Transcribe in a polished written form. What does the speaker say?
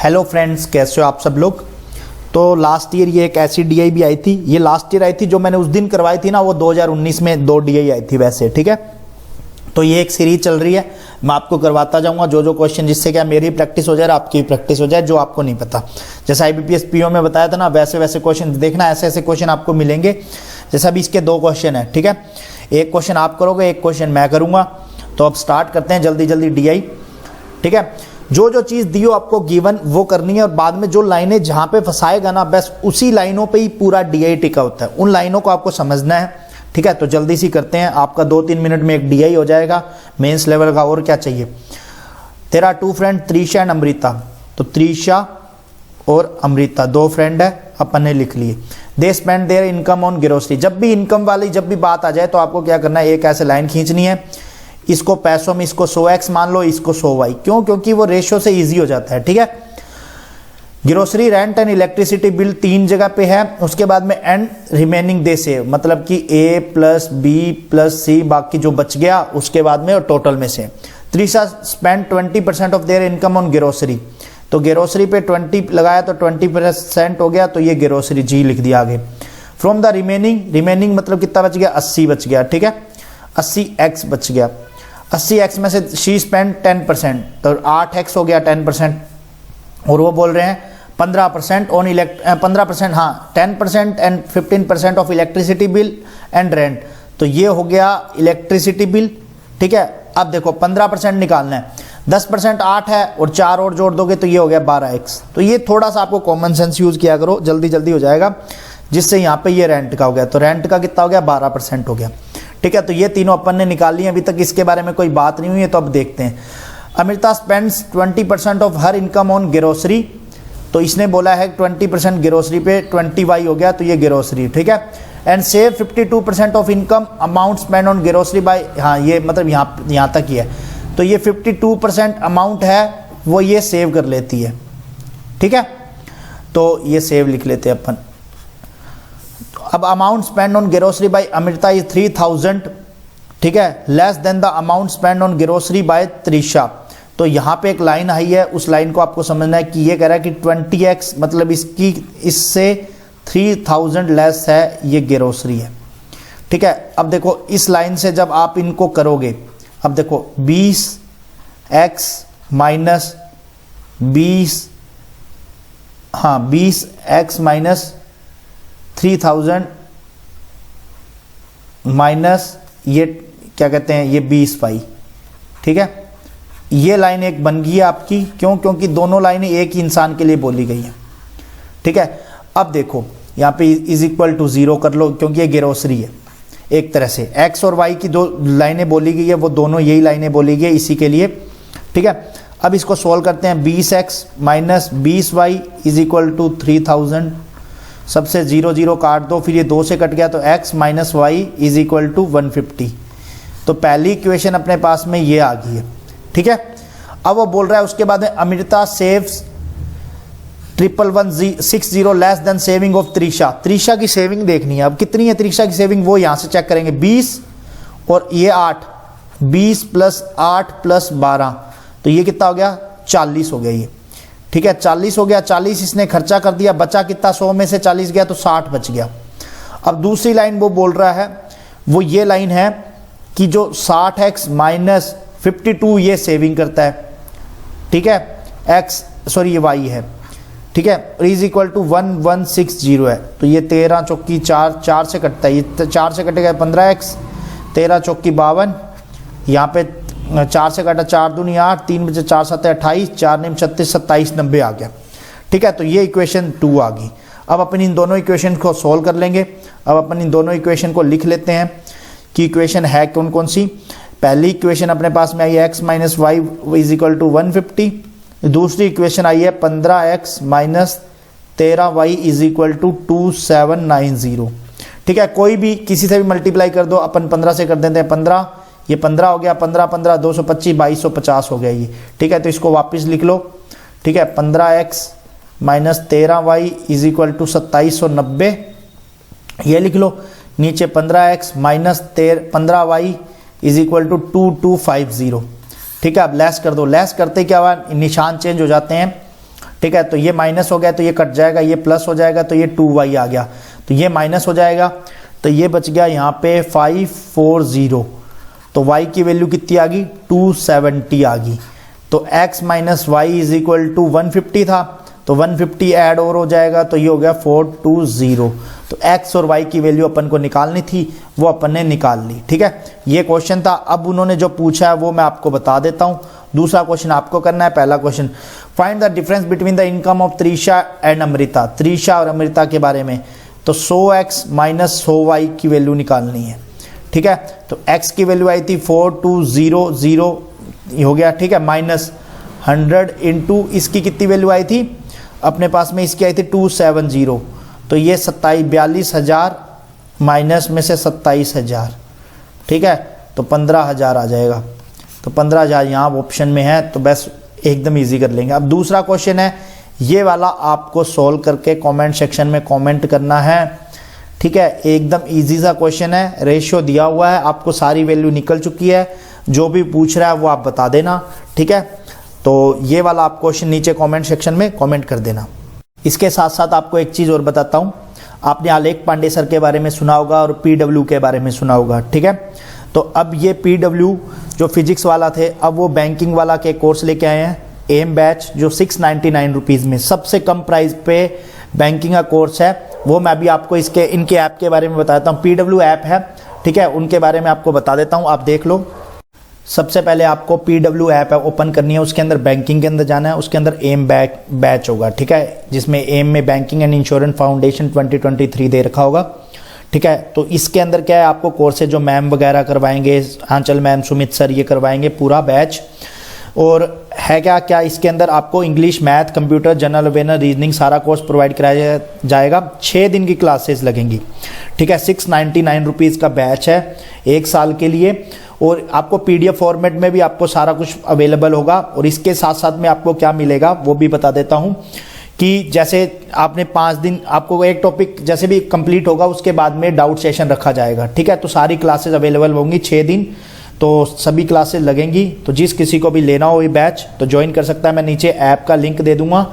Hello friends, कैसे हो आप सब लोग। तो लास्ट ईयर ये एक ऐसी डीआई भी आई थी, ये लास्ट ईयर आई थी जो मैंने उस दिन करवाई थी ना, वो 2019 में 2 डीआई आई थी वैसे, ठीक है। तो ये एक सीरीज चल रही है, मैं आपको करवाता जाऊंगा जो क्वेश्चन, जिससे क्या मेरी प्रैक्टिस हो जाए और आपकी प्रैक्टिस हो जाए, जो आपको नहीं पता। जैसे आईबीपीएस पीओ में बताया था ना, वैसे वैसे क्वेश्चन देखना, ऐसे ऐसे क्वेश्चन आपको मिलेंगे। जैसे अभी इसके 2 क्वेश्चन है, ठीक है। एक क्वेश्चन आप करोगे, एक क्वेश्चन मैं करूंगा। तो अब स्टार्ट करते हैं जल्दी जल्दी डीआई, ठीक है। जो चीज दी हो आपको गिवन वो करनी है, और बाद में जो लाइनें जहां पे फंसाएगा ना, बस उसी लाइनों पे ही पूरा डीआई टिका होता है, उन लाइनों को आपको समझना है, ठीक है। तो जल्दी सी करते हैं, आपका 2-3 मिनट में एक डीआई हो जाएगा मेंस लेवल का। और क्या चाहिए, तेरा 2 फ्रेंड त्रिशा एंड अमृता। तो त्रिशा और अमृता 2 फ्रेंड है, अपन ने लिख लिए। They spend there income on grocery. जब भी इनकम वाली जब भी बात आ जाए तो आपको क्या करना है, एक ऐसे लाइन खींचनी है, इसको पैसों में इसको 100x मान लो, इसको 100y। क्यों? क्योंकि वो रेशियो से इजी हो जाता है, ठीक है। Grocery, rent and electricity bill 3 जगह पे है, उसके बाद में एंड रिमेनिंग दे से, मतलब कि A plus B plus C, बाकी जो बच गया उसके बाद में और टोटल में से। Trisha spend 20% of their income on grocery. तो ग्रोसरी पे 20 लगाया तो 20% हो गया, तो ये ग्रोसरी जी लिख दिया आगे। फ्रॉम द रिमेनिंग मतलब कितना बच गया, 80 बच गया, ठीक है। 80x बच गया। 80x में से शी स्पेंड 10%, तो 8x हो गया 10%। और वो बोल रहे हैं 15% ऑन 15%, हाँ 10% and 15% of electricity bill and rent. तो ये हो गया इलेक्ट्रिसिटी बिल, ठीक है। अब देखो 15% निकालना है, 10% 8 है और 4 और जोड़ दोगे तो ये हो गया 12x। तो ये थोड़ा सा आपको कॉमन सेंस यूज किया करो, जल्दी जल्दी हो जाएगा। जिससे यहाँ पे ये रेंट का हो गया, तो रेंट का कितना हो गया, 12% हो गया, ठीक है। तो ये तीनों अपन ने निकाल लिए, अभी तक इसके बारे में कोई बात नहीं हुई है, तो अब देखते हैं। Amrita spends 20% of her income on grocery. तो इसने बोला है 20% ग्रोसरी पे, 20y हो गया, तो ये ग्रोसरी, ठीक है। And save 52% of income amount spend on grocery by, हाँ ये मतलब यहाँ तक ही है। तो ये 52% अमाउंट है वो ये सेव कर लेती है, ठीक है। तो ये सेव लिख लेते हैं अपन। अब amount spend on grocery by Amrita is 3000, ठीक है, less than the amount spend on grocery by Trisha. तो यहाँ पे एक लाइन आई है, उस लाइन को आपको समझना है कि ये कह रहा है कि 20x मतलब इससे 3000 लेस है, ये ग्रोसरी है, ठीक है। अब देखो इस लाइन से जब आप इनको करोगे, अब देखो 20x minus 20x minus 3000 minus ये क्या कहते हैं, ये 20y, ठीक है। ये लाइन एक बन गई है आपकी, क्यों? क्योंकि दोनों लाइनें एक ही इंसान के लिए बोली गई हैं, ठीक है। अब देखो यहाँ पे इज इक्वल टू 0 कर लो, क्योंकि ये ग्रोसरी है एक तरह से। x और y की 2 लाइनें बोली गई है, वो दोनों यही लाइनें बोली गई है इसी के लिए, ठीक है। अब इसको सॉल्व करते हैं। 20x minus 20y is equal to 3000। सबसे 0 0 काट दो, फिर ये 2 से कट गया, तो x minus Y is equal to 150। तो पहली इक्वेशन अपने पास में ये आ गई है, ठीक है। अब वो बोल रहा है उसके बाद में Amrita saves 1160 less than saving of Trisha. Trisha की सेविंग देखनी है, अब कितनी है त्रिशा की सेविंग, वो यहां से चेक करेंगे। 20 और ये 8, 20 प्लस 8 प्लस 12, तो ये कितना हो गया, 40 हो गया ये, ठीक है। 40 हो गया, 40 इसने खर्चा कर दिया, बचा कितना, 100 में से 40 गया तो 60 बच गया। अब दूसरी लाइन वो बोल रहा है, वो ये लाइन है कि जो 60x माइनस 52 ये सेविंग करता है, ठीक है। ये y है, ठीक है, इज इक्वल टू 1160 है। तो ये 13 चौकी 4, 4 से कटता है, ये 4 से कटेगा 15x, 13 चौकी 52, यहाँ पे 4 से काटा 4 दूनी 8, 3 बचे 4 7 28, 4 9 36, 27 90 आ गया, ठीक है। तो ये इक्वेशन 2 आ गई। अब अपन इन दोनों इक्वेशन को सोल्व कर लेंगे। अब अपन इन दोनों इक्वेशन को लिख लेते हैं कि इक्वेशन है कौन कौन सी। पहली इक्वेशन अपने पास में आई है x minus Y is equal to 150। दूसरी इक्वेशन आई है 15x minus 13y is equal to 2790, ठीक है। कोई भी किसी से भी मल्टीप्लाई कर दो, अपन 15 से कर देते हैं 15, ये 15 हो गया, 15 15 225, 2250 हो गया ये, ठीक है। तो इसको वापस लिख लो, ठीक है। 15x minus 13y is equal to 2790, ये लिख लो। नीचे 15x minus 15y is equal to 2250, ठीक है। अब लेस कर दो, लेस करते क्या हुआ, निशान चेंज हो जाते हैं, ठीक है, तो ये माइनस हो गया तो ये कट जाएगा, ये प्लस हो जाएगा तो ये 2y आ गया, तो ये माइनस हो जाएगा, तो ये बच गया यहाँ पे 540, तो y की वैल्यू कितनी आ गई 270 आ गई। तो x minus Y is equal to 150 था, तो 150 ऐड और हो जाएगा तो ये हो गया 420। तो x और y की वैल्यू अपन को निकालनी थी, वो अपन ने निकाल ली। ठीक है, ये क्वेश्चन था। अब उन्होंने जो पूछा है वो मैं आपको बता देता हूँ। दूसरा क्वेश्चन आपको करना है। पहला question, find the difference between the income of Trisha and Amrita. Trisha और अमृता के बारे में, तो 100x माइनस 100y की वैल्यू निकालनी है। ठीक है, तो x की वैल्यू आई थी 4200 हो गया। ठीक है, माइनस 100 इंटू इसकी कितनी वैल्यू आई थी अपने पास में, इसकी आई थी 270, तो ये 42,000 माइनस में से 27,000। ठीक है, तो 15,000 आ जाएगा, तो 15,000 यहाँ ऑप्शन में है, तो बस एकदम इजी कर लेंगे। अब दूसरा क्वेश्चन है, ये वाला आपको सॉल्व करके कमेंट सेक्शन में कमेंट करना है। ठीक है, एकदम इजी सा क्वेश्चन है, रेशियो दिया हुआ है, आपको सारी वैल्यू निकल चुकी है, जो भी पूछ रहा है वो आप बता देना। ठीक है, तो ये वाला आप क्वेश्चन नीचे कमेंट सेक्शन में कमेंट कर देना। इसके साथ साथ आपको एक चीज़ और बताता हूँ, आपने आलेख पांडे सर के बारे में सुना होगा और PW के बारे में सुना होगा। ठीक है, तो अब ये PW जो फिजिक्स वाला थे, अब वो बैंकिंग वाला के कोर्स लेके आए हैं, एम बैच, जो 699 रुपीज़ में सबसे कम प्राइस पे बैंकिंग का कोर्स है। वो मैं अभी आपको इनके ऐप के बारे में बताता हूँ। PW ऐप है, ठीक है, उनके बारे में आपको बता देता हूँ, आप देख लो। सबसे पहले आपको PW ऐप है ओपन करनी है, उसके अंदर बैंकिंग के अंदर जाना है, उसके अंदर एम बैच होगा। ठीक है, जिसमें एम में बैंकिंग एंड इंश्योरेंस फाउंडेशन 2023 दे रखा होगा। ठीक है, तो इसके अंदर क्या है, आपको कोर्सेज जो मैम वगैरह करवाएंगे, आंचल मैम, सुमित सर, ये करवाएंगे पूरा बैच। और है क्या इसके अंदर आपको English, math, computer, general awareness, reasoning सारा कोर्स प्रोवाइड कराया जाएगा। 6 दिन की क्लासेस लगेंगी। ठीक है, 699 रुपीज़ का बैच है 1 साल के लिए, और आपको PDF फॉर्मेट में भी आपको सारा कुछ अवेलेबल होगा। और इसके साथ साथ में आपको क्या मिलेगा वो भी बता देता हूँ, कि जैसे आपने 5 दिन, आपको एक टॉपिक जैसे भी कंप्लीट होगा उसके बाद में डाउट सेशन रखा जाएगा। ठीक है, तो सारी क्लासेस अवेलेबल होंगी 6 दिन, तो सभी क्लासेस लगेंगी। तो जिस किसी को भी लेना हो ये बैच तो ज्वाइन कर सकता है, मैं नीचे ऐप का लिंक दे दूंगा,